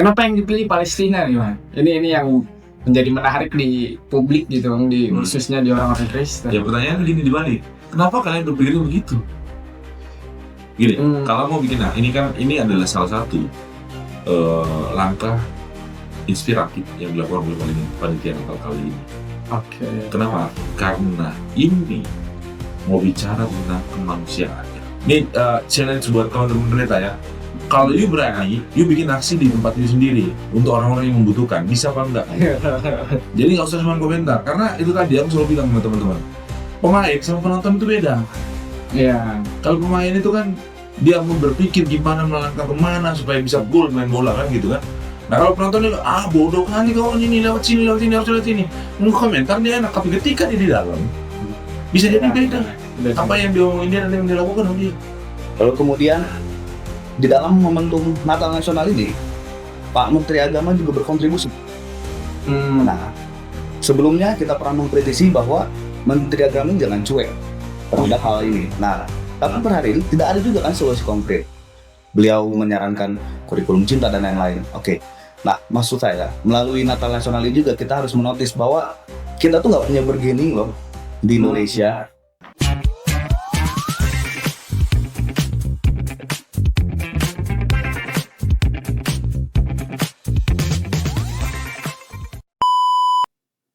Kenapa yang dipilih Palestina nih, Bang? Ini yang menjadi menarik di publik gitu, Bang, khususnya di orang-orang Kristen. Ya pertanyaan gini dibalik, kenapa kalian berpikir begitu? Gini, kalau mau bikin, ini adalah salah satu langkah inspiratif yang dilakukan oleh panitia Natal kali ini. Oke. Kenapa? Karena ini mau bicara tentang kemanusiaan. Ini challenge buat teman-teman pendeta ya. Kalau you berani, you bikin aksi di tempat you sendiri untuk orang-orang yang membutuhkan, bisa apa enggak? Jadi nggak usah cuma komentar, karena itu tadi aku selalu bilang sama teman-teman, pemain sama penonton itu beda. Iya. Kalau pemain itu kan dia mau berpikir gimana melangkah kemana supaya bisa gol main bola kan gitu kan. Nah kalau penonton itu bodoh kali kawan ini lewat sini harus lewat sini. Mau komentar dia enak, tapi ketika dia di dalam bisa jadi beda. Apa yang diomongin dia dan yang dilakukan sama dia. Lalu kemudian di dalam momentum Natal Nasional ini, Pak Menteri Agama juga berkontribusi. Nah, sebelumnya kita pernah mengkritisi bahwa Menteri Agama jangan cuek terhadap hal ini. Nah, tapi per hari ini tidak ada juga kan solusi konkret. Beliau menyarankan kurikulum cinta dan lain-lain. Oke. Nah, maksud saya, melalui Natal Nasional ini juga kita harus menotis bahwa kita tuh nggak punya bargaining loh di Indonesia.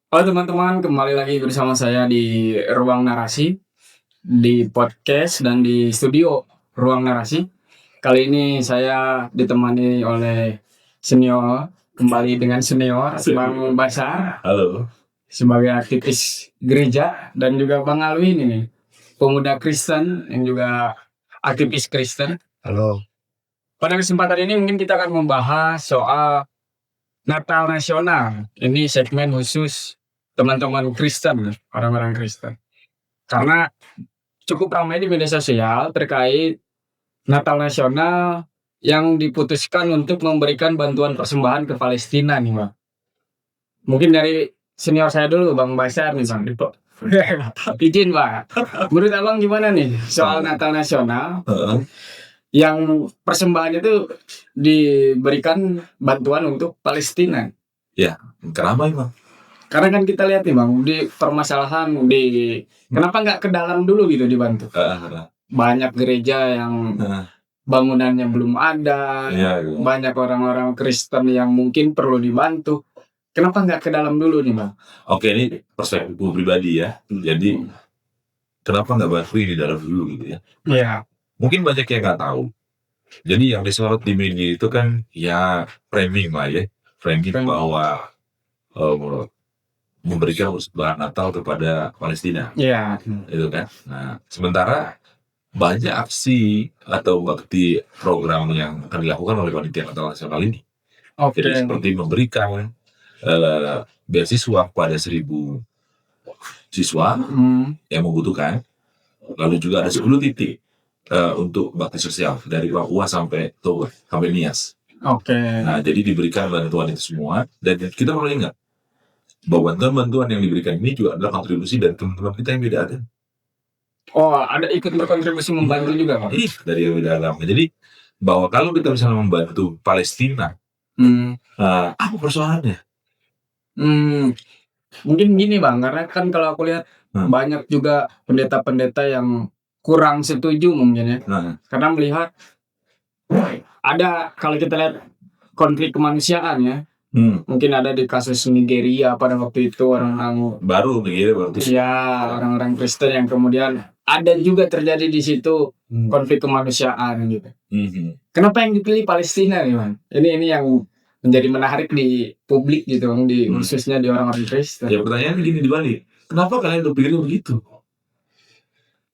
Halo teman-teman, kembali lagi bersama saya di Ruang Narasi, di podcast dan di studio Ruang Narasi. Kali ini saya ditemani oleh senior, kembali dengan senior, Bang Basar. Halo. Sebagai aktivis gereja, dan juga Bang Alwin ini, pemuda Kristen yang juga aktivis Kristen. Halo. Pada kesempatan ini mungkin kita akan membahas soal Natal Nasional. Ini segmen khusus teman-teman Kristen, orang-orang Kristen. Karena cukup ramai di media sosial terkait Natal Nasional yang diputuskan untuk memberikan bantuan persembahan ke Palestina nih, Bang. Mungkin dari senior saya dulu, Bang Basar nih, Bang. Izin, Pak. Menurut Abang gimana nih soal Natal Nasional yang persembahan itu diberikan bantuan untuk Palestina? Ya, kenapa emang? Karena kan kita lihat nih, Bang, di permasalahan kenapa nggak ke dalam dulu gitu dibantu? Banyak gereja yang bangunannya belum ada, banyak orang-orang Kristen yang mungkin perlu dibantu. Kenapa nggak ke dalam dulu nih, Bang? Oke, ini perspektifku pribadi ya. Jadi kenapa nggak bantu di dalam dulu gitu ya? Iya. Mungkin banyak yang nggak tahu. Jadi yang disorot di media itu kan ya framing lah ya, framing bahwa memberikan persembahan Natal kepada Palestina. Iya. Itu kan. Nah, sementara banyak aksi atau bakti program yang akan dilakukan oleh panitia Natal Nasional ini. Oke. Jadi seperti memberikan beasiswa pada 1.000 siswa yang membutuhkan. Lalu juga ada 10 titik untuk bakti sosial dari Papua sampai Toba, sampai Nias. Oke. Nah, jadi diberikan bantuan itu semua, dan kita perlu ingat bahwa bantuan yang diberikan ini juga adalah kontribusi dari teman-teman kita yang beda agama. Oh, ada ikut berkontribusi membantu juga, Pak? Dari yang beda agama. Jadi bahwa kalau kita misalnya membantu Palestina, apa persoalannya? Mungkin gini, Bang, karena kan kalau aku lihat banyak juga pendeta-pendeta yang kurang setuju mungkin ya. Karena melihat ada, kalau kita lihat konflik kemanusiaan ya, mungkin ada di kasus Nigeria pada waktu itu orang-orang baru ya, orang-orang Kristen yang kemudian ada juga terjadi di situ konflik kemanusiaan gitu. Kenapa yang dipilih Palestina nih, Bang? Ini yang menjadi menarik di publik gitu, Bang, khususnya di orang-orang Kristen. Ya pertanyaan gini dibalik, kenapa kalian berpikir begitu?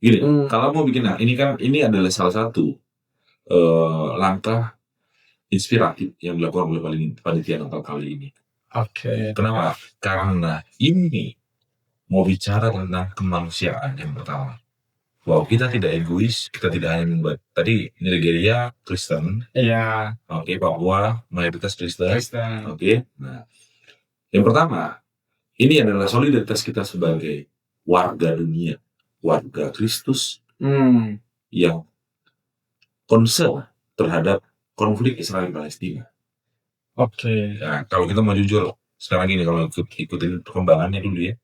Gini, kalau mau bikin, ini adalah salah satu langkah inspiratif yang dilakukan oleh panitia Natal kali ini. Oke. Kenapa? Karena ini mau bicara tentang kemanusiaan yang pertama. Bahwa kita tidak egois, kita tidak hanya membuat. Tadi Nigeria Kristen, iya. Oke, Papua mayoritas Kristen. Oke. Nah, yang pertama, ini adalah solidaritas kita sebagai warga dunia, warga Kristus yang concern terhadap konflik Israel Palestina. Oke. Nah, kalau kita mau jujur, sekarang gini, kalau ikutin perkembangannya dulu ya,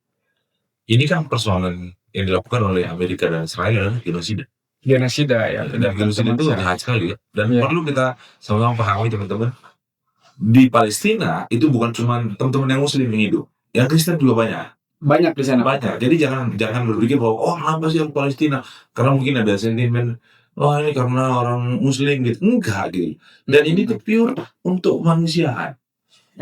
ini kan persoalan yang dilakukan oleh Amerika dan Israel adalah genosida. Genosida ya. Dan genosida itu jahat sekali ya. Dan Iya. perlu kita sama-sama pahami teman-teman, di Palestina itu bukan cuma teman-teman yang Muslim yang hidup, yang Kristen juga banyak. Banyak di sana. Banyak. Jadi jangan berpikir bahwa apa sih yang Palestina, karena mungkin ada sentimen ini karena orang Muslim gitu. Enggak gitu. Dan ini tuh pure untuk kemanusiaan.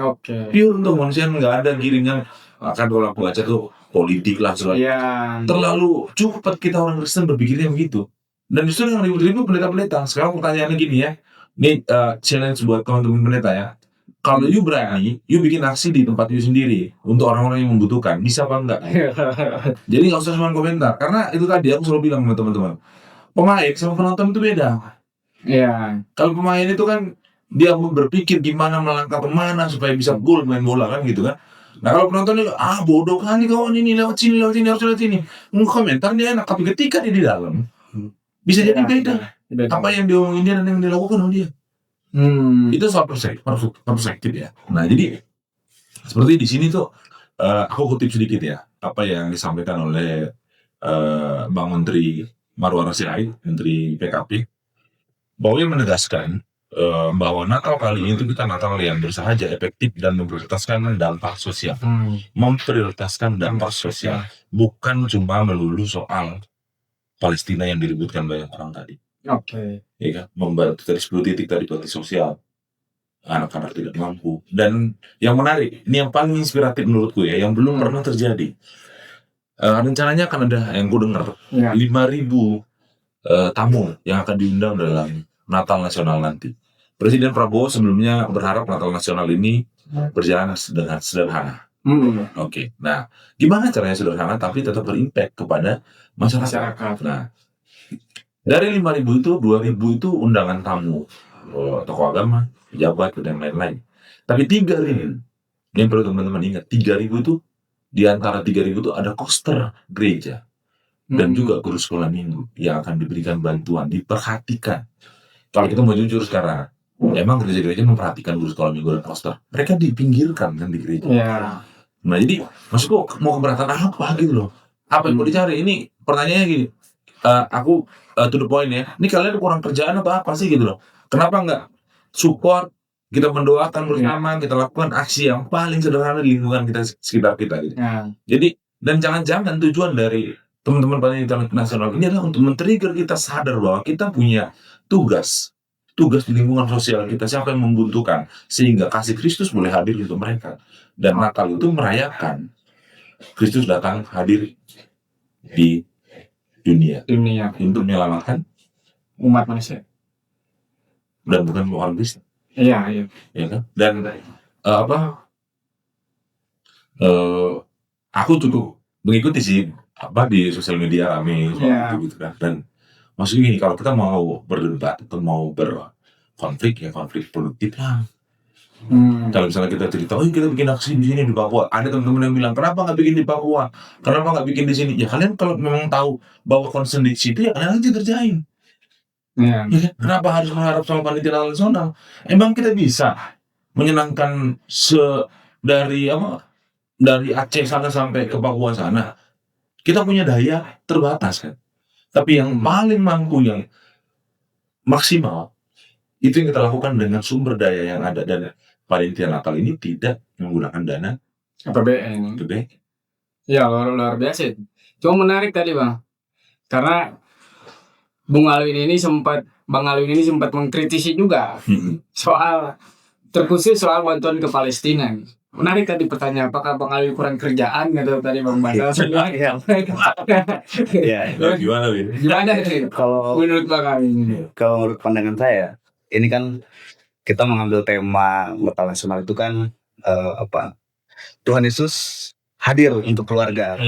Oke. Pure untuk kemanusiaan, nggak ada giringan. Kan kalau aku baca tuh politik lah segala. Iya. Terlalu cepat kita orang Kristen berpikirnya begitu. Dan justru yang ribut-ribut pendeta-pendeta. Sekarang pertanyaannya gini ya. Ini challenge buat teman-teman pendeta ya. Kalau you berani, you bikin aksi di tempat you sendiri untuk orang-orang yang membutuhkan, bisa apa enggak? Jadi nggak usah cuma komentar, karena itu tadi aku selalu bilang sama teman-teman, pemain sama penonton itu beda. Iya. Kalau pemain itu kan dia berpikir gimana melangkah kemana supaya bisa gol main bola kan gitu kan. Nah kalau penonton itu bodoh kali kawan ini lewat sini harus lewat sini. Komentar dia enak, tapi ketika dia di dalam bisa jadi beda. Apa yang diomongin dia dan yang dilakukan oleh dia. Itu soal perspektif ya. Nah jadi seperti di sini tuh aku kutip sedikit ya apa yang disampaikan oleh Bang Menteri Marwan Sirait, Menteri PKP, bahwa ia menegaskan bahwa Natal kali ini itu kita Natal yang bersahaja, efektif dan memprioritaskan dampak sosial. Memprioritaskan dampak sosial, bukan cuma melulu soal Palestina yang diributkan banyak orang tadi. Oke. Ya kan, membantu dari 10 titik tadi bakti sosial, anak-anak tidak mampu. Dan yang menarik, ini yang paling inspiratif menurutku ya, yang belum pernah terjadi. Rencananya akan ada yang gue dengar 5.000 tamu yang akan diundang dalam Natal Nasional nanti. Presiden Prabowo sebelumnya berharap Natal Nasional ini berjalan dengan sederhana. Oke. Nah, gimana caranya sederhana tapi tetap berimpact kepada masyarakat. Nah, dari 5.000 itu 2.000 itu undangan tamu, tokoh agama, pejabat dan lain-lain. Tapi 3.000, yang perlu teman-teman ingat, 3.000 itu di antara 3.000 itu ada koster gereja dan juga guru sekolah minggu yang akan diberikan bantuan, diperhatikan. Kalau kita mau jujur sekarang, emang gereja-gereja memperhatikan guru sekolah minggu dan koster. Mereka dipinggirkan kan di gereja. Nah jadi maksudku mau keberatan apa gitu loh? Apa yang mau dicari? Ini pertanyaannya gini. Aku to the point ya. Ini kalian kurang kerjaan atau apa sih gitu loh? Kenapa nggak support? Kita mendoakan bersama, kita lakukan aksi yang paling sederhana di lingkungan kita sekitar kita gitu. Jadi dan jangan-jangan tujuan dari teman-teman panitia nasional ini adalah untuk men-trigger kita sadar bahwa kita punya tugas di lingkungan sosial kita, siapa yang membutuhkan, sehingga kasih Kristus boleh hadir untuk mereka. Dan Natal itu merayakan Kristus datang hadir di dunia untuk menyelamatkan umat manusia dan bukan orang Kristen. Iya Ya kan? Dan aku cukup mengikuti sih di sosial media rame gitu kan. Dan maksudnya gini, kalau kita mau berdebat atau mau berkonflik ya konflik produktif lah. Kalau misalnya kita cerita, kita bikin aksi di sini di Papua, ada teman-teman yang bilang, kenapa nggak bikin di Papua? Kenapa nggak bikin di sini? Ya kalian kalau memang tahu bahwa concern di situ ya kalian aja kerjain. Ya, kenapa harus mengharap sama panitia nasional? Emang kita bisa menyenangkan dari Aceh sana sampai ke Papua sana? Kita punya daya terbatas kan. Tapi yang paling mampu, yang maksimal, itu yang kita lakukan dengan sumber daya yang ada. Dan panitia Natal ini tidak menggunakan dana APBN. Ya, luar biasa. Cuma menarik tadi Bang, karena Bang Alwin ini sempat mengkritisi juga terkhusus soal bantuan ke Palestina. Menarik tadi pertanyaan, apakah Bang Alwin kurang kerjaan gitu tadi Bang Bandel? Gimana Win? Gimana sih? Kalau menurut Bang Alwin? Kalau menurut pandangan saya, ini kan kita mengambil tema Natal Nasional itu kan Tuhan Yesus hadir untuk keluarga.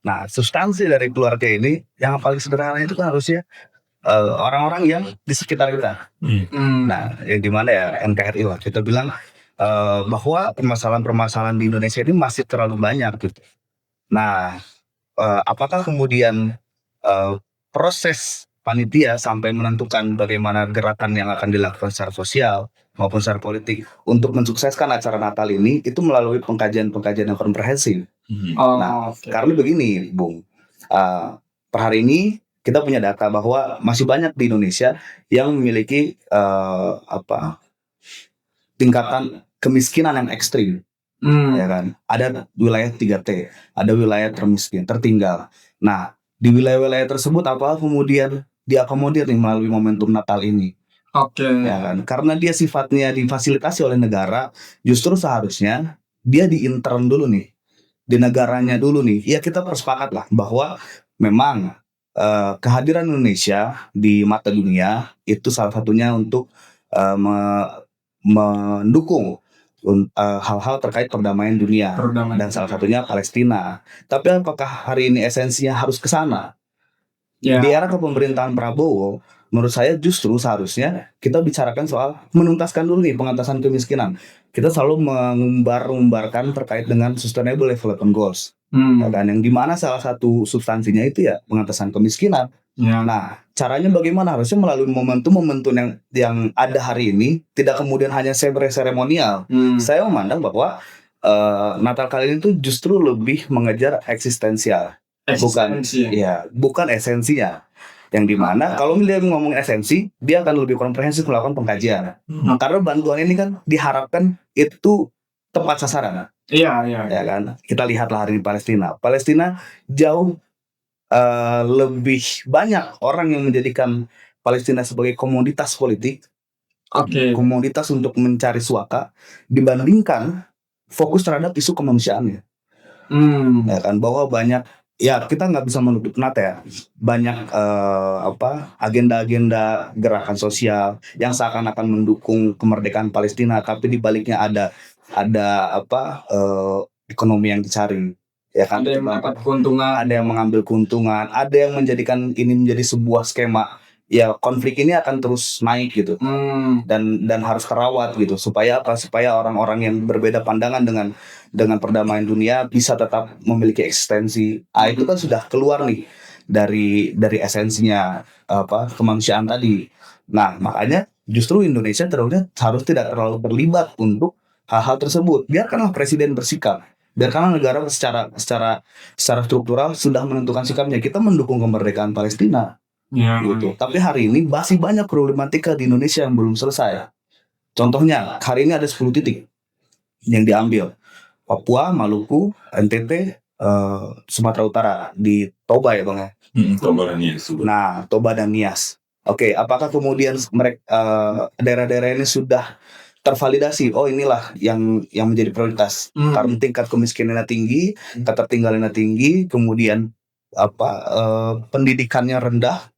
Nah, substansi dari keluarga ini yang paling sederhana itu kan harusnya orang-orang yang di sekitar kita. Nah, yang dimana ya NKRI lah kita bilang bahwa permasalahan-permasalahan di Indonesia ini masih terlalu banyak gitu. Nah, apakah kemudian proses panitia sampai menentukan bagaimana gerakan yang akan dilakukan secara sosial maupun secara politik untuk mensukseskan acara Natal ini itu melalui pengkajian-pengkajian yang komprehensif. Oh, Nah, oke. karena begini, Bung, per hari ini kita punya data bahwa masih banyak di Indonesia yang memiliki tingkatan kemiskinan yang ekstrim, ya kan? Ada wilayah 3T, ada wilayah termiskin, tertinggal. Nah, di wilayah-wilayah tersebut apa kemudian diakomodir nih melalui momentum Natal ini, Oke. ya kan? Karena dia sifatnya difasilitasi oleh negara, justru seharusnya dia diintern dulu nih, di negaranya dulu nih. Ya kita bersepakat lah bahwa memang kehadiran Indonesia di mata dunia itu salah satunya untuk mendukung hal-hal terkait perdamaian dunia Perdamaian. dan salah satunya Palestina. Tapi apakah hari ini esensinya harus ke sana? Ya. Di era kepemerintahan Prabowo, menurut saya justru seharusnya kita bicarakan soal menuntaskan dulu nih pengentasan kemiskinan. Kita selalu mengumbar-umbarkan terkait dengan Sustainable Development Goals, dan yang dimana salah satu substansinya itu ya pengentasan kemiskinan. Ya. Nah, caranya bagaimana? Harusnya melalui momentum-momentum yang ada hari ini, tidak kemudian hanya seremonial. Saya memandang bahwa Natal kali ini tuh justru lebih mengejar eksistensial. Bukan esensinya. Yang dimana kalau dia ngomong esensi, dia akan lebih komprehensif melakukan pengkajian. Karena bantuan ini kan diharapkan itu tepat sasaran. Iya. Ya kan? Kita lihatlah hari ini Palestina jauh lebih banyak orang yang menjadikan Palestina sebagai komoditas politik, komoditas untuk mencari suaka, dibandingkan fokus terhadap isu kemanusiaannya. Ya kan, bahwa banyak, ya kita nggak bisa menutup mata ya, banyak agenda-agenda gerakan sosial yang seakan-akan mendukung kemerdekaan Palestina, tapi di baliknya ada ekonomi yang dicari. Ya kan, ada yang mendapat keuntungan, ada yang mengambil keuntungan, ada yang menjadikan ini menjadi sebuah skema. Ya konflik ini akan terus naik gitu, dan harus terawat gitu supaya orang-orang yang berbeda pandangan dengan perdamaian dunia bisa tetap memiliki eksistensi. Itu kan sudah keluar nih dari esensinya kemanusiaan tadi. Nah makanya justru Indonesia harus tidak terlalu terlibat untuk hal-hal tersebut. Biarkanlah presiden bersikap. Biarkanlah negara secara struktural sudah menentukan sikapnya. Kita mendukung kemerdekaan Palestina, gitu. Tapi hari ini masih banyak problematika di Indonesia yang belum selesai. Contohnya, hari ini ada 10 titik yang diambil. Papua, Maluku, NTT, Sumatera Utara, di Toba ya Bang ya? Toba dan Nias. Nah, Toba dan Nias. Oke, apakah kemudian daerah-daerah ini sudah tervalidasi? Oh inilah yang menjadi prioritas. Karena tingkat kemiskinannya tinggi, ketertinggalannya tinggi, kemudian pendidikannya rendah.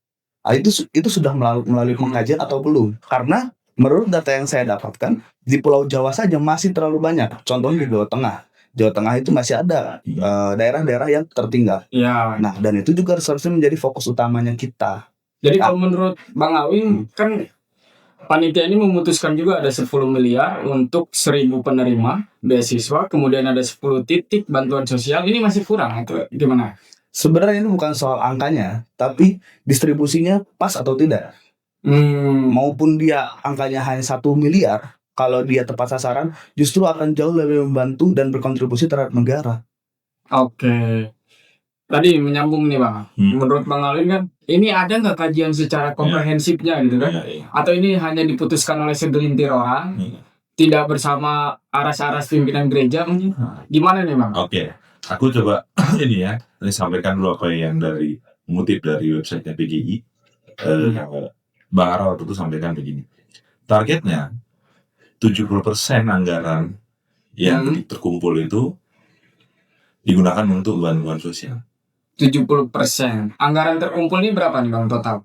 Itu sudah melalui pengkajian atau belum? Karena menurut data yang saya dapatkan di Pulau Jawa saja masih terlalu banyak. Contohnya di Jawa Tengah itu masih ada daerah-daerah yang tertinggal. Nah, dan itu juga seharusnya menjadi fokus utamanya kita. Jadi kalau menurut Bang Awin kan panitia ini memutuskan juga ada 10 miliar untuk 1.000 penerima beasiswa, kemudian ada 10 titik bantuan sosial. Ini masih kurang atau gimana? Sebenarnya ini bukan soal angkanya, tapi distribusinya pas atau tidak. Maupun dia angkanya hanya 1 miliar, kalau dia tepat sasaran, justru akan jauh lebih membantu dan berkontribusi terhadap negara. Oke. Tadi menyambung nih Bang, menurut Bang Awin kan, ini ada nggak kajian secara komprehensifnya gitu kan? Atau ini hanya diputuskan oleh segelintir orang, tidak bersama aras-aras pimpinan gereja mungkin? Gimana nih Bang? Oke, aku coba ini ya, sampaikan dulu apa yang mengutip dari websitenya PGI. Bang Ara waktu itu sampaikan begini, targetnya 70% anggaran yang terkumpul itu digunakan untuk bantuan sosial. 70%. Anggaran terkumpul ini berapa nih Bang total?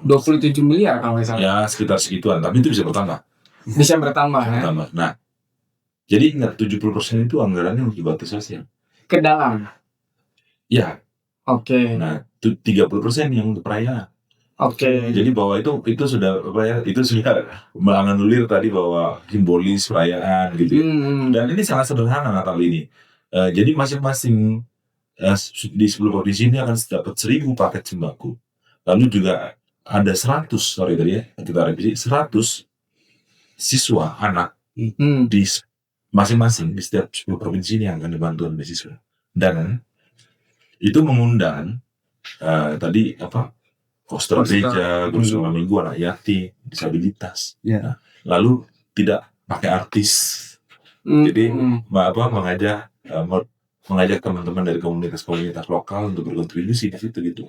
27 miliar kalau nggak salah. Ya sekitar segituan, tapi itu bisa bertambah. Bisa bertambah ya? Nah, jadi ingat 70% itu anggarannya untuk bantuan sosial. Ke dalam? Ya. Oke. Nah, 30% yang untuk perayaan. Oke. Jadi bahwa itu sudah itu sudah menganulir tadi bahwa simbolis perayaan gitu. Dan ini sangat sederhana Natal ini. Jadi masing-masing di 10 provinsi ini akan dapat 1.000 paket sembako Lalu juga ada 100, sorry tadi ya, kita revisi 100 siswa anak di masing-masing di setiap 10 provinsi ini yang akan dibantu beasiswa. Dan itu mengundang tadi poster gereja, guru selama minggu, anak yatim, disabilitas. Ya. Lalu tidak pakai artis. Jadi mengajak teman-teman dari komunitas-komunitas lokal untuk berkontribusi di situ gitu.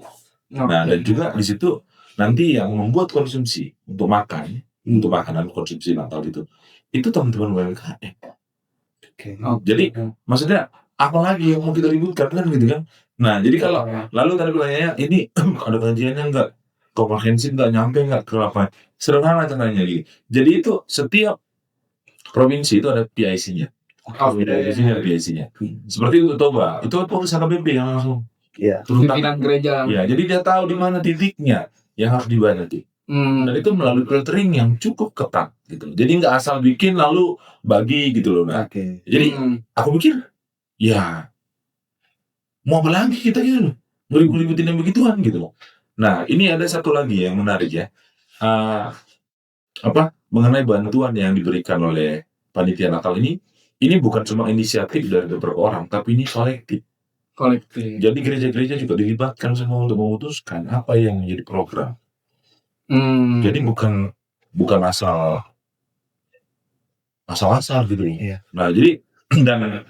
Nah, dan juga di situ nanti yang membuat konsumsi untuk makan, untuk makanan konsumsi Natal itu teman-teman UMKM. Jadi maksudnya apa lagi yang mau kita ributkan kan gitu kan? Nah, jadi kalau lalu tadi pertanyaannya ini ada kajiannya nggak, komprehensif nggak, nyampe nggak ke apa? Sederhana caranya gitu. Jadi itu setiap provinsi itu ada PIC-nya. Ada PIC-nya. Seperti untuk Toba, itu pengurus HKBP yang langsung. Pimpinan gereja. Ya, jadi dia tahu di mana titiknya yang harus dibantu. Dan itu melalui filtering yang cukup ketat gitu. Jadi nggak asal bikin lalu bagi gitu loh. Nah, jadi aku mikir, ya mau apa lagi kita gitu loh, ribut-ributin yang begituan gitu loh. Nah, ini ada satu lagi yang menarik ya, mengenai bantuan yang diberikan oleh panitia Natal ini bukan cuma inisiatif dari beberapa orang, tapi ini kolektif. Jadi gereja-gereja juga dilibatkan semua untuk memutuskan apa yang menjadi program. Jadi bukan asal gitu. Nah, jadi dan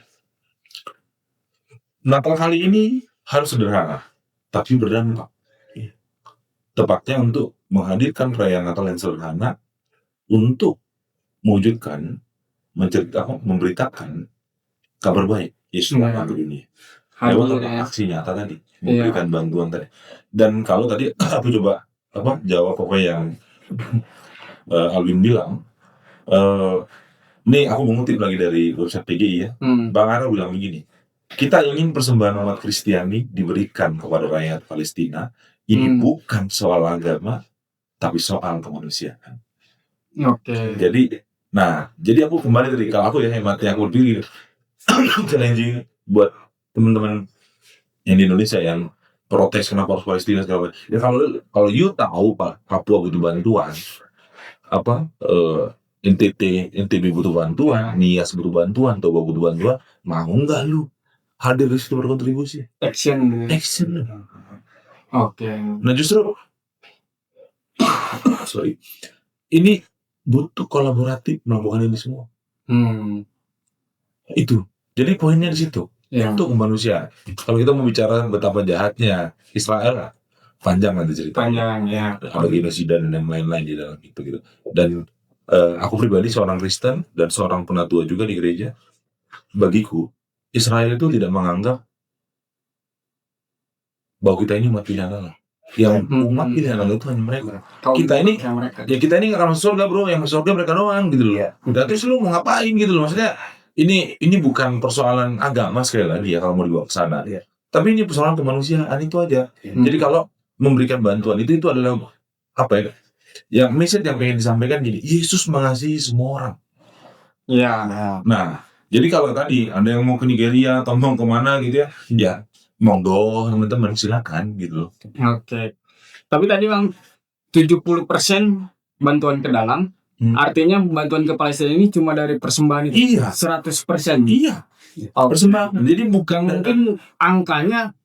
Natal kali ini harus sederhana, tapi berdampak. Tepatnya untuk menghadirkan perayaan Natal yang sederhana untuk mewujudkan, memberitakan kabar baik Yesus datang ke dunia. Lewat aksi nyata tadi, memberikan bantuan tadi. Dan kalau tadi aku coba jawab apa yang Alvin bilang, ini aku mengutip lagi dari website PGI ya. Bang Ara bilang begini, kita ingin persembahan umat Kristiani diberikan kepada rakyat Palestina. Ini bukan soal agama, tapi soal kemanusiaan. Jadi aku kembali dari, kalau aku ya hematnya aku pilih challenging buat teman-teman yang di Indonesia yang protes kenapa harus Palestina segala macam. Ya kalau you tahu Papua butuh bantuan, NTB butuh bantuan, Nias butuh bantuan, Toba butuh bantuan, mau nggak lu hadir di situ berkontribusi? Action. Nah justru ini butuh kolaboratif melakukan ini semua. Itu. Jadi poinnya di situ. Untuk kemanusiaan. Kalau kita mau bicara betapa jahatnya Israel, panjang nanti ceritanya. Ada genosida dan yang lain-lain di dalam itu gitu. Dan aku pribadi seorang Kristen dan seorang penatua juga di gereja. Bagiku, Israel itu tidak menganggap bahwa kita ini umat pilihan Allah. Yang umat pilihan Allah itu hanya mereka. Kita ini nggak akan masuk surga bro, yang masuk surga mereka doang gitu loh. Terus lu mau ngapain gitu loh, maksudnya ini bukan persoalan agama sekali lagi ya kalau mau dibawa ke sana. Tapi ini persoalan kemanusiaan itu aja. Jadi kalau memberikan bantuan itu adalah yang message yang pengen disampaikan gini, Yesus mengasihi semua orang. Nah, jadi kalau tadi ada yang mau ke Nigeria atau mau kemana gitu ya monggo teman-teman silakan gitu loh. Tapi tadi Bang 70% bantuan ke dalam, artinya bantuan ke Palestina ini cuma dari persembahan itu. 100%. Persembahan. Jadi bukan mungkin angkanya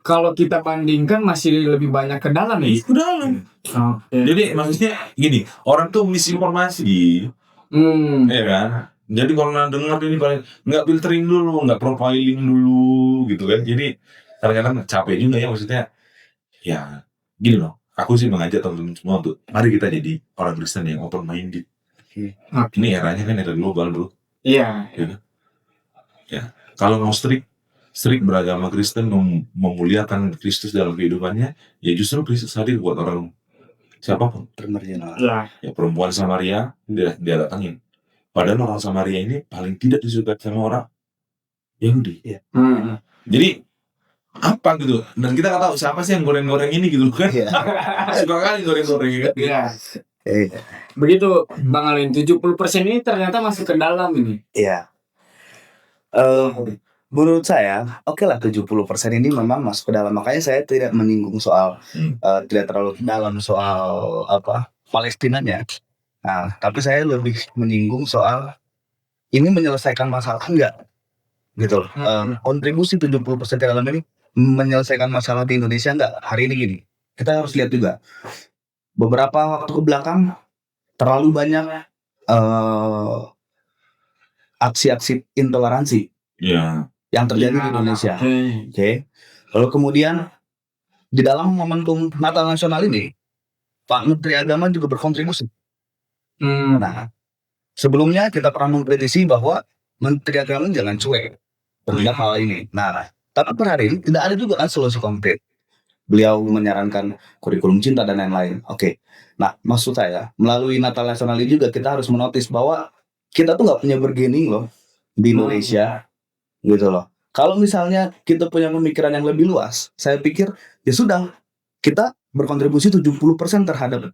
kalau kita bandingkan masih lebih banyak ke dalam ya. Ke dalam. Jadi maksudnya gini, orang tuh misinformasi. Ya kan? Jadi kalau dengar ini nggak filtering dulu, nggak profiling dulu gitu kan. Jadi kadang-kadang capek juga ya, maksudnya ya gini loh. Aku sih mengajak teman-teman semua untuk mari kita jadi orang Kristen yang open minded. Ini eranya kan era global bro. Ya. Kalau mau strict beragama Kristen, memuliakan Kristus dalam kehidupannya, ya justru Kristus hadir buat orang siapapun. Ya perempuan Samaria dia datangin. Padahal orang Samaria ini paling tidak disukai sama orang Yahudi. Jadi apa gitu, dan kita nggak tahu siapa sih yang goreng-goreng ini gitu kan. Suka kali goreng-goreng kan. Begitu Bang Alin, 70% ini ternyata masuk ke dalam ini. Menurut saya, oke lah 70% ini memang masuk ke dalam. Makanya saya tidak menyinggung soal tidak terlalu dalam soal Palestinanya. Nah, tapi saya lebih menyinggung soal ini menyelesaikan masalah enggak gitu loh. Kontribusi 70% ke dalam ini menyelesaikan masalah di Indonesia enggak? Hari ini gini. Kita harus lihat juga beberapa waktu ke belakang terlalu banyak aksi-aksi intoleransi Ya. yang terjadi di Indonesia. Oke. Lalu kemudian di dalam momentum Natal Nasional ini, Pak Menteri Agama juga berkontribusi. Nah, sebelumnya kita pernah mengkritisi bahwa Menteri Agama jangan cuek terhadap hal ini. Nah, tapi per hari ini tidak ada juga kan solusi konkret. Beliau menyarankan kurikulum cinta dan lain-lain. Oke. Nah, maksud saya melalui Natal Nasional ini juga kita harus menotis bahwa kita tuh nggak punya bargaining loh di Indonesia. Gitu loh. Kalau misalnya kita punya pemikiran yang lebih luas, saya pikir ya sudah, kita berkontribusi 70% terhadap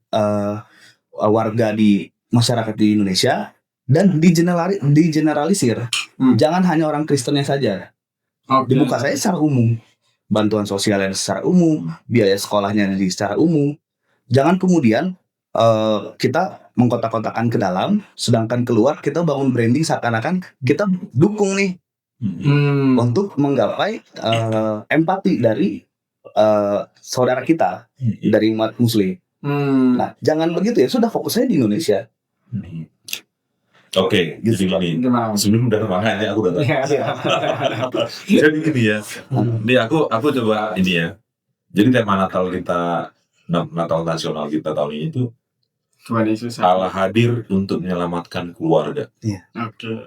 warga di masyarakat di Indonesia dan digeneralisir. Jangan hanya orang Kristennya saja. Dibuka saya secara umum. Bantuan sosialnya secara umum, biaya sekolahnya secara umum. Jangan kemudian kita mengkotak-kotakan ke dalam, sedangkan keluar kita bangun branding seakan-akan kita dukung nih untuk menggapai empati dari saudara kita dari umat Muslim. Nah, jangan begitu ya. Sudah fokus aja di Indonesia. Oke, Gitu, jadi gini. Sebelum udah kemana ya, aku udah tahu. Jadi gini ya. Ini aku coba ini ya. Jadi tema Natal kita, Natal nasional kita tahun ini itu Tuhan Yesus Allah hadir untuk menyelamatkan keluarga. Iya.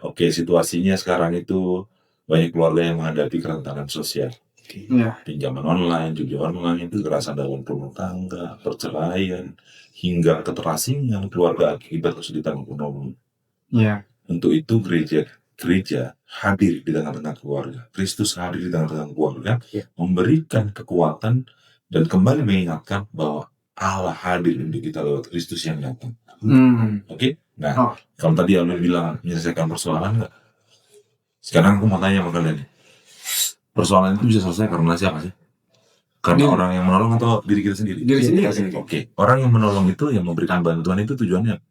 Oke, situasinya sekarang itu banyak keluarga yang menghadapi kerentanan sosial. Iya. Pinjaman online, judi online itu kekerasan dalam rumah tangga, perceraian, hingga keterasingan keluarga akibat kesulitan ekonomi. Iya. Untuk itu gereja hadir di tengah-tengah keluarga. Kristus hadir di tengah-tengah keluarga, memberikan kekuatan dan kembali mengingatkan bahwa Allah hadir untuk kita lewat Kristus yang datang. Oke? Nah, kalau tadi Alvin bilang menyelesaikan persoalan enggak? Sekarang aku mau tanya sama kalian. Persoalan itu bisa selesai karena siapa sih? Karena orang yang menolong atau diri kita sendiri? Diri sendiri. Oke. Orang yang menolong itu, yang memberikan bantuan itu tujuannya.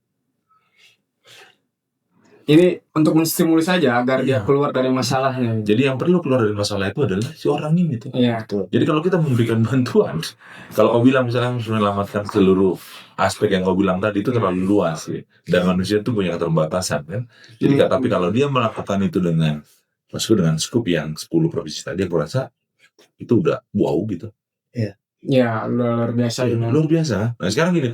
Ini untuk menstimulus saja agar dia keluar dari masalahnya. Jadi yang perlu keluar dari masalah itu adalah si orang ini tuh. Iya. Jadi kalau kita memberikan bantuan, kalau kau bilang misalnya menyelamatkan seluruh aspek yang kau bilang tadi itu terlalu luas ya. Dan manusia itu punya keterbatasan kan. Jadi tapi kalau dia melakukan itu dengan skup yang 10 provinsi tadi, aku rasa itu udah wow gitu. Ya, luar biasa. Luar biasa. Nah sekarang gini,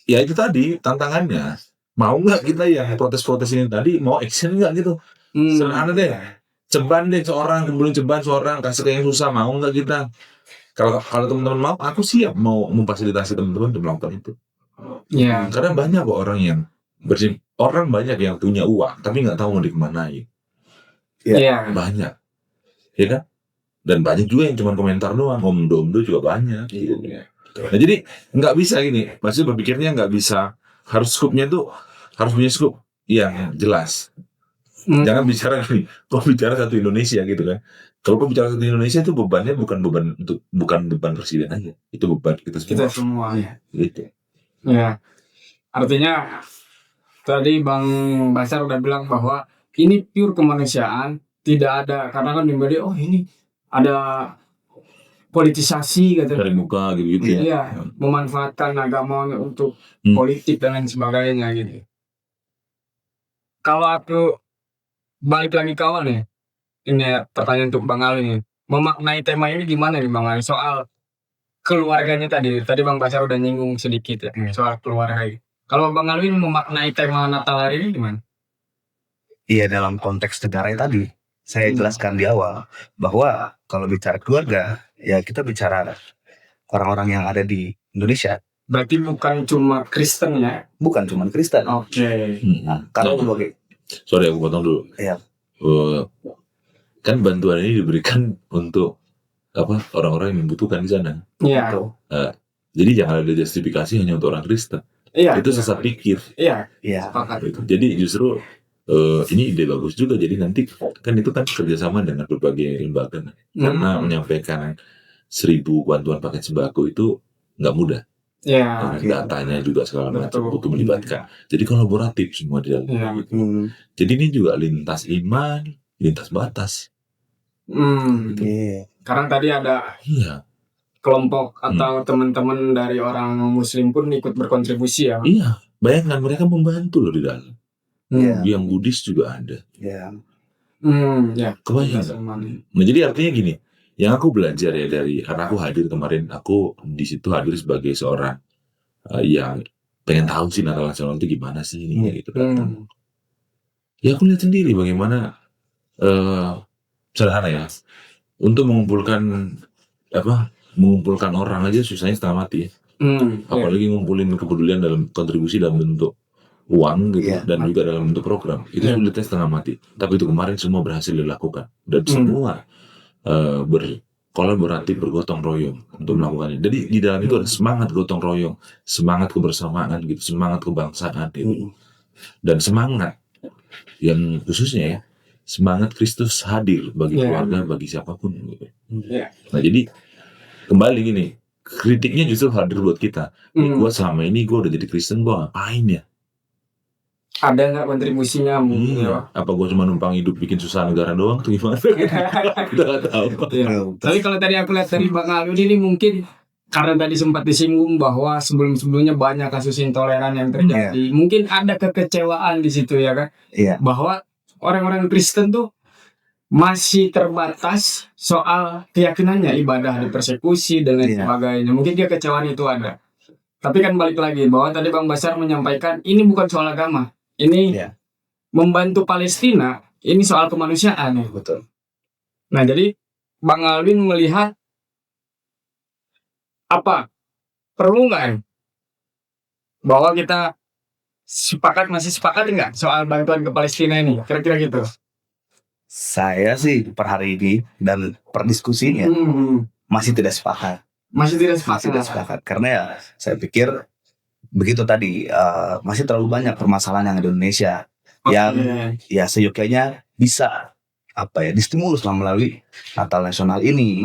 ya itu tadi tantangannya. Mau nggak kita yang protes-protes ini tadi, mau action nggak gitu? Sederhana deh. Ceban deh seorang, kumpulin ceban seorang, kasih ke yang susah, mau nggak kita? Kalau teman-teman mau, aku siap mau memfasilitasi teman-teman untuk melakukan itu. Iya. Karena banyak kok orang yang orang banyak yang punya uang, tapi nggak tahu mau dikemanain. Iya. Banyak, ya kan? Dan banyak juga yang cuma komentar doang, omdo juga banyak. Gitu. Nah jadi nggak bisa gini, maksudnya berpikirnya nggak bisa, harus skupnya tuh harus punya skup yang jelas. Jangan bicara gini, kok bicara satu Indonesia gitu kan. Kalau kau bicara satu Indonesia itu bebannya bukan beban presiden aja, itu beban kita semua. Kita semua. Gitu. Ya. Artinya tadi Bang Basar udah bilang bahwa ini pure kemanusiaan, tidak ada, karena kan di media ini ada politisasi gitu. Dari muka gitu ya. Iya, memanfaatkan agama untuk politik dan lain sebagainya gitu. Kalau aku balik lagi ke awal nih, ini pertanyaan untuk Bang Ali nih, memaknai tema ini gimana nih Bang Ali soal keluarganya tadi Bang Basar udah nyinggung sedikit ya soal keluarga. Kalau Bang Ali memaknai tema Natal hari ini gimana? Iya, dalam konteks negara tadi saya jelaskan di awal bahwa kalau bicara keluarga, ya kita bicara orang-orang yang ada di Indonesia. Berarti bukan cuma Kristen ya? Bukan cuma Kristen. Oke. Nah, kalau sebagai sorry aku potong dulu. Iya. Kan bantuan ini diberikan untuk orang-orang yang membutuhkan di sana. Iya. Jadi jangan ada justifikasi hanya untuk orang Kristen. Iya. Itu sesat pikir. Iya. Iya. Sepakat. Jadi justru ini ide bagus juga. Jadi nanti kan itu kan kerjasama dengan berbagai lembaga. Karena menyampaikan 1.000 bantuan paket sembako itu nggak mudah. Ya. Datanya juga segala macam Betul. butuh melibatkan. Jadi kolaboratif semua di dalam. Ya. Jadi ini juga lintas iman, lintas batas. Karena tadi ada Iya, kelompok atau teman-teman dari orang Muslim pun ikut berkontribusi ya. iya. Bayangkan mereka membantu loh di dalam. Iya. Yang Buddhis juga ada. Ya. Ya. Kebayang. Nah jadi artinya gini, yang aku belajar ya dari karena aku hadir kemarin, aku di situ hadir sebagai seorang yang pengen tahu sih Natal Nasional itu gimana sih ini gitu datang. Ya aku lihat sendiri bagaimana sederhana ya, untuk mengumpulkan orang aja susahnya setengah mati ya. Apalagi ngumpulin kepedulian dalam kontribusi dalam bentuk uang gitu dan juga dalam bentuk program itu sulitnya setengah mati. Tapi itu kemarin semua berhasil dilakukan dan semua berkolaboratif, bergotong royong untuk melakukannya. Jadi di dalam itu ada semangat gotong royong, semangat kebersamaan gitu, semangat kebangsaan gitu, dan semangat yang khususnya ya semangat Kristus hadir bagi keluarga, bagi siapapun gitu. Nah jadi kembali gini, kritiknya justru hadir buat kita. Gue selama ini gue udah jadi Kristen, gue ngapain ya? Ada nggak kontribusinya mungkin ya? Apa gue cuma numpang hidup bikin susah negara doang tuh gimana? Kita nggak tahu. Tapi kalau tadi aku lihat dari Bang Alun ini mungkin karena tadi sempat disinggung bahwa sebelum-sebelumnya banyak kasus intoleran yang terjadi, mungkin ada kekecewaan di situ ya kan? Bahwa orang-orang Kristen tuh masih terbatas soal keyakinannya, ibadah dipersekusi dan lain sebagainya. Mungkin dia kecewaan itu ada. Tapi kan balik lagi bahwa tadi Bang Basar menyampaikan ini bukan soal agama. Ini membantu Palestina, ini soal kemanusiaan. Betul. Nah, jadi Bang Alwin melihat apa? Perlu nggak bahwa kita masih sepakat nggak soal bantuan ke Palestina ini? Kira-kira gitu. Saya sih per hari ini dan per diskusinya masih tidak sepakat. Masih tidak sepakat karena ya saya pikir begitu tadi masih terlalu banyak permasalahan yang ada di Indonesia yang ya seyogyanya bisa distimulus melalui Natal Nasional ini.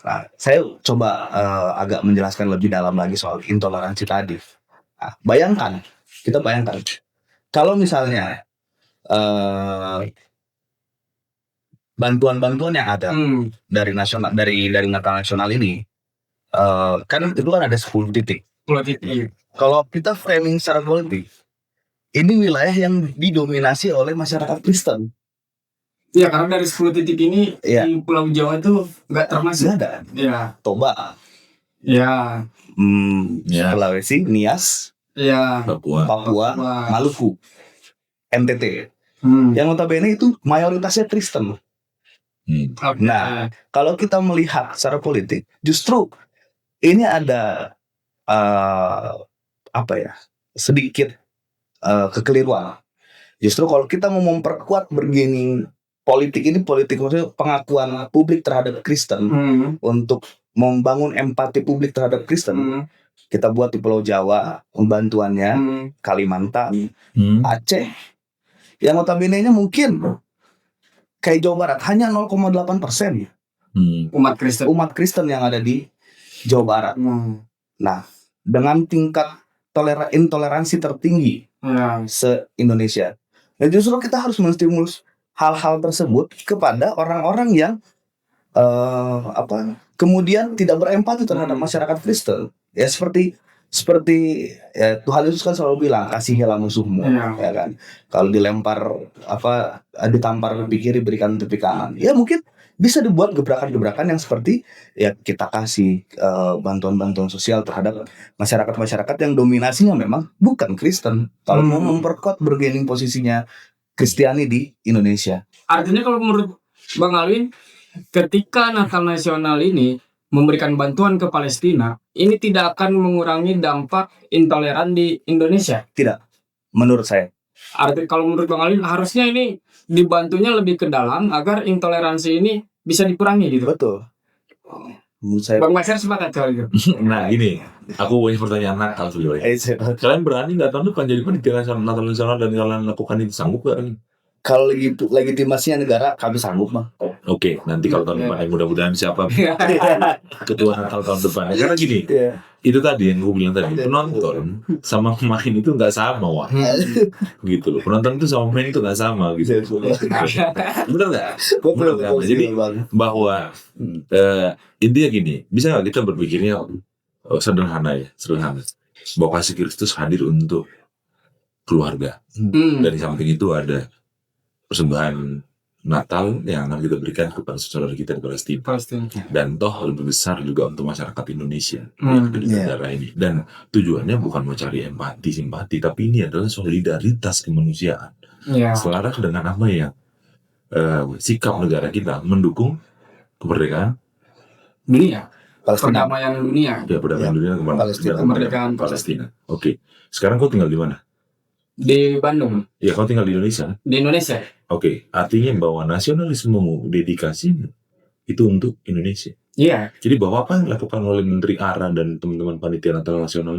Nah, saya coba agak menjelaskan lebih dalam lagi soal intoleransi tadi. Nah, kita bayangkan kalau misalnya bantuan-bantuan yang ada dari Natal Nasional ini kan itu kan ada 10 titik. Kalau kita framing secara politik, ini wilayah yang didominasi oleh masyarakat Kristen. Iya, karena dari 10 titik ini di Pulau Jawa itu nggak termasuk. Nggak ada. Iya. Toba. Iya. Sulawesi, Nias. Iya. Papua, Maluku, NTT. Yang notabene itu mayoritasnya Kristen. Nah, kalau kita melihat secara politik, justru ini ada sedikit kekeliruan. Justru kalau kita mau memperkuat bargaining politik maksudnya pengakuan publik terhadap Kristen untuk membangun empati publik terhadap Kristen, kita buat di Pulau Jawa bantuannya, Kalimantan, Aceh, yang notabene-nya mungkin kayak Jawa Barat hanya 0,8% umat Kristen yang ada di Jawa Barat. Nah, dengan tingkat intoleransi tertinggi se-Indonesia. Dan justru kita harus menstimulus hal-hal tersebut kepada orang-orang yang kemudian tidak berempati terhadap masyarakat Kristen. Ya seperti Tuhan Yesus kan selalu bilang kasihilah musuhmu, ya kan. Kalau dilempar ditampar tepi kiri berikan tepi kanan. Ya mungkin bisa dibuat gebrakan-gebrakan yang seperti ya kita kasih bantuan-bantuan sosial terhadap masyarakat-masyarakat yang dominasinya memang bukan Kristen. Kalau mau memperkuat bargaining posisinya Kristiani di Indonesia. Artinya kalau menurut Bang Alwin, ketika Natal Nasional ini memberikan bantuan ke Palestina, ini tidak akan mengurangi dampak intoleran di Indonesia. Tidak, menurut saya. Artinya kalau menurut Bang Alwin harusnya ini dibantunya lebih ke dalam agar intoleransi ini bisa dikurangi gitu. Betul. Menurut saya. Bang Basar sepakat soal itu. Nah ini, aku punya pertanyaan nakal sebenarnya. Kalian berani nggak tahun depan jadi panitia Natal Nasional dan kalian lakukan itu, sanggup gak? kalau legitimasinya negara kami sanggup mah. Oke, nanti kalau tahun depan mudah-mudahan siapa ketua Natal tahun depan. Karena gini, Iya. itu tadi yang gue bilang tadi, penonton sama pemain itu nggak sama, wah. Gitu loh, penonton itu sama pemain itu nggak sama gitu. Bener nggak? Bener nggak? Jadi bahwa intinya gini, bisa nggak kita berpikirnya sederhana, bahwa kasih Kristus hadir untuk keluarga. Dari samping itu ada persembahan Natal yang akan kita berikan kepada saudara kita di Palestina. Dan toh lebih besar juga untuk masyarakat Indonesia di negara ini. Dan tujuannya bukan mau cari empati, simpati, tapi ini adalah solidaritas kemanusiaan. Selaras dengan apa yang sikap negara kita mendukung kemerdekaan dunia, Palestina. perdamaian dunia. Ya, perdamaian dunia Kemerdekaan Palestina. Oke. Sekarang kau tinggal di mana? Di Bandung, Ya, kau tinggal di Indonesia. di Indonesia. Oke, artinya bahwa nasionalismemu, dedikasimu itu untuk Indonesia. Iya. Jadi bahwa apa yang dilakukan oleh Menteri Ara dan teman-teman panitia Natal Nasional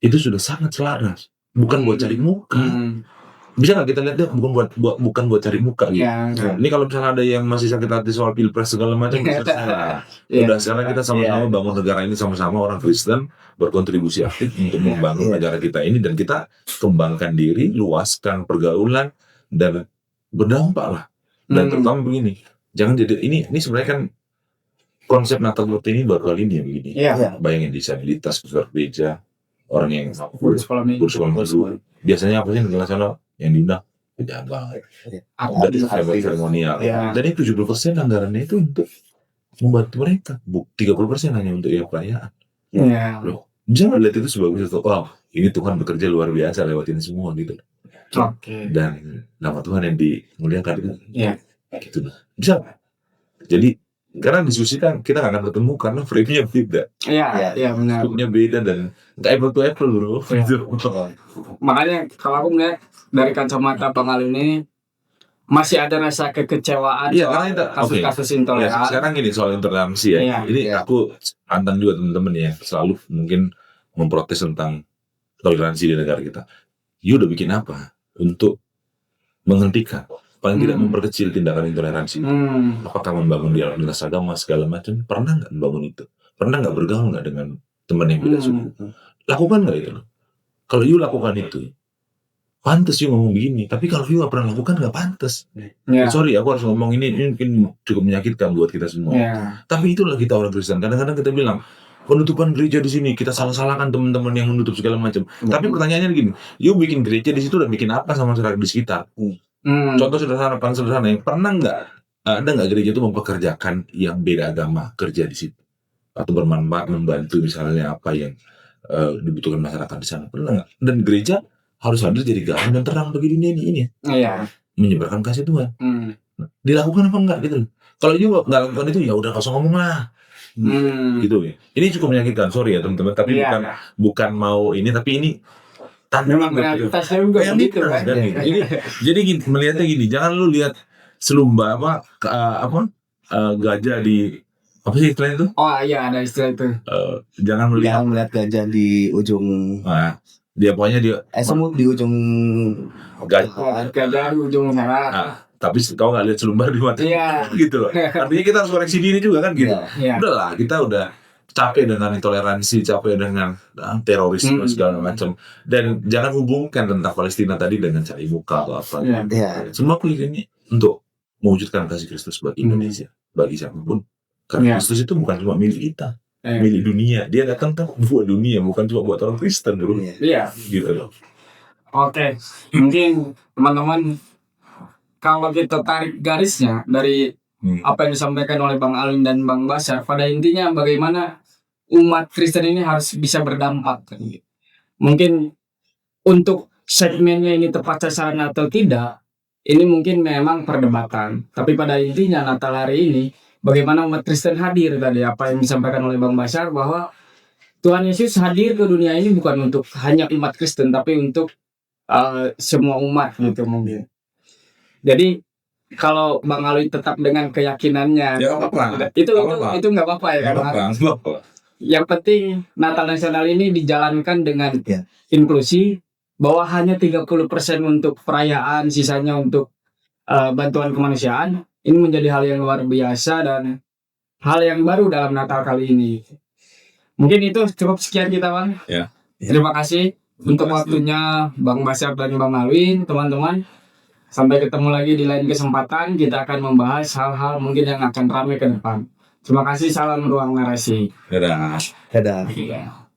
itu sudah sangat selaras. Bukan buat cari muka. Bisa nggak kita lihat dia bukan buat cari muka gitu. Ini kalau misalnya ada yang masih sakit hati soal pilpres segala macam, udah sekarang kita sama-sama bangun negara ini sama-sama orang Kristen berkontribusi aktif untuk membangun negara kita ini dan kita kembangkan diri, luaskan pergaulan dan berdampak lah. Dan terutama begini, jangan jadi ini sebenarnya kan konsep Natal seperti ini baru kali ini ya begini. Bayangin disabilitas, besar gereja, orang yang bersekolah minggu. Biasanya apa sih negara nasional yang diundang pejabat, dari seremonial. Dan itu 70% anggarannya itu untuk membantu mereka, 30% hanya untuk yang perayaan. Loh, jangan lihat itu sebagai sesuatu, wow, ini Tuhan bekerja luar biasa lewat ini semua gitu. Dan nama Tuhan yang dimuliakan gitu. Bisa. Jadi karena diskusi kan kita nggak akan ketemu karena frame-nya beda. Iya benar. Frame-nya beda dan nggak apple to apple bro. Makanya kalau aku melihat dari kacamata Bang Alun ini masih ada rasa kekecewaan soal kasus-kasus intoleransi. Sekarang gini soal intoleransi ya. Ini aku antang juga teman-teman ya selalu mungkin memprotes tentang toleransi di negara kita. You udah bikin apa untuk menghentikan? Paling tidak memperkecil tindakan intoleransi. Apakah membangun dialog lintas agama segala macam? Pernah nggak membangun itu? Pernah nggak bergaul nggak dengan teman yang beda suku? Lakukan nggak itu? Kalau you lakukan itu, pantas you ngomong begini. Tapi kalau you nggak pernah lakukan nggak pantas. Sorry, aku harus ngomong ini mungkin cukup menyakitkan buat kita semua. Tapi itulah kita orang Kristen. Kadang-kadang kita bilang penutupan gereja di sini kita salah-salahkan teman-teman yang menutup segala macam. Tapi pertanyaannya gini, you bikin gereja di situ dan bikin apa sama masyarakat di sekitar? Contoh sederhana, paling sederhana yang pernah ada nggak gereja itu mempekerjakan yang beda agama kerja di situ atau bermanfaat membantu misalnya apa yang dibutuhkan masyarakat di sana, pernah nggak? Dan gereja harus hadir jadi garam dan terang bagi dunia ini menyebarkan kasih Tuhan. Dilakukan apa enggak gitu? Kalau juga nggak lakukan itu ya udah kosong ngomong lah. Gitu ya. Ini cukup menyakitkan, sorry ya teman-teman, tapi bukan mau ini, tapi ini memang realitasnya juga gitu kan. Jadi gini, melihatnya gini, jangan lu lihat selumba gajah di apa sih istilah itu? Oh iya ada istilah itu. Jangan melihat gajah di ujung. Dia pokoknya semut di ujung gajah di ujung sana. Tapi kau nggak lihat selumba di mata. Gitu loh. Artinya kita harus koreksi diri juga kan gitu. Udahlah, kita udah capek dengan intoleransi, capek dengan terorisme segala macam, dan jangan hubungkan tentang Palestina tadi dengan cari muka atau apa. Semua ini untuk mewujudkan kasih Kristus bagi Indonesia, bagi siapapun. Karena Kristus itu bukan cuma milik kita, milik dunia. Dia datang kan buat dunia, bukan cuma buat orang Kristen dulu. Gitu loh. Oke, mungkin teman-teman kalau kita tarik garisnya dari apa yang disampaikan oleh Bang Alun dan Bang Basar, pada intinya bagaimana umat Kristen ini harus bisa berdampak. Mungkin untuk segmennya ini tepat sasaran atau tidak, ini mungkin memang perdebatan. Tapi pada intinya Natal hari ini, bagaimana umat Kristen hadir tadi, apa yang disampaikan oleh Bang Basar, bahwa Tuhan Yesus hadir ke dunia ini bukan untuk hanya umat Kristen, tapi untuk semua umat gitu mungkin. Jadi kalau Bang Alwi tetap dengan keyakinannya, itu nggak apa-apa ya, karena yang penting Natal Nasional ini dijalankan dengan inklusi, bahwa hanya 30% untuk perayaan, sisanya untuk bantuan kemanusiaan. Ini menjadi hal yang luar biasa dan hal yang baru dalam Natal kali ini. Mungkin itu cukup sekian kita, Bang. Ya. Terima kasih untuk waktunya Bang Basyar dan Bang Alwin, teman-teman. Sampai ketemu lagi di lain kesempatan. Kita akan membahas hal-hal mungkin yang akan ramai ke depan. Terima kasih, salam ruang narasi. Dadah. Dadah. Iya.